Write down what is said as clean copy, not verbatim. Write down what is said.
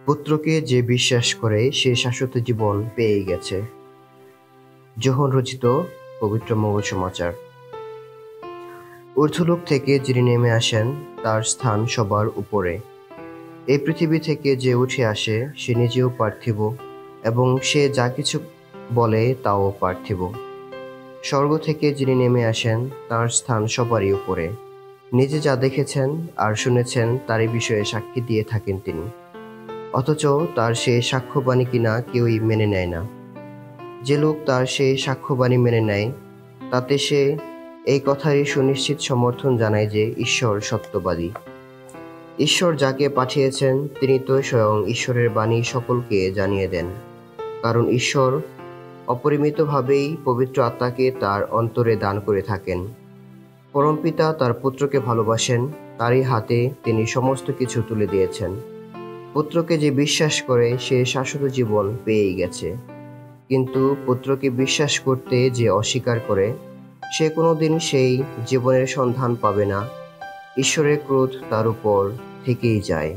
পুত্রকে যে বিশ্বাস করে সে শাশ্বত জীবন পেয়ে গেছে। যোহন রচিত পবিত্র মঙ্গল সমাচার। ঊর্ধ্বলোক থেকে যিনি নেমে আসেন তার স্থান সবার উপরে। এই পৃথিবী থেকে যে উঠে আসে সে নিজেও পার্থিব, এবং সে যা কিছু বলে তাও পার্থিব। স্বর্গ থেকে যিনি নেমে আসেন তার স্থান সবারই উপরে। নিজে যা দেখেছেন আর শুনেছেন তারই বিষয়ে সাক্ষী দিয়ে থাকেন তিনি, অথচ তার সেই সাক্ষ্যবাণী কিনা কেউই মেনে নেয় না। যে লোক তার সেই সাক্ষ্যবাণী মেনে নেয় তাতে সে এই কথারই সুনিশ্চিত সমর্থন জানায় যে ঈশ্বর সত্যবাদী। ঈশ্বর যাকে পাঠিয়েছেন তিনি তো স্বয়ং ঈশ্বরের বাণী সকলকে জানিয়ে দেন, কারণ ঈশ্বর অপরিমিতভাবেই পবিত্র আত্মাকে তার অন্তরে দান করে থাকেন। পরমপিতা তার পুত্রকে ভালোবাসেন, তারই হাতে তিনি সমস্ত কিছু তুলে দিয়েছেন। পুত্রকে যে বিশ্বাস করে সে শাশ্বত জীবন পেয়েই গেছে, কিন্তু পুত্রকে বিশ্বাস করতে যে অস্বীকার করে সে কোনোদিন সেই জীবনের সন্ধান পাবে না। ঈশ্বরের ক্রোধ তার উপর থেকেই যায়।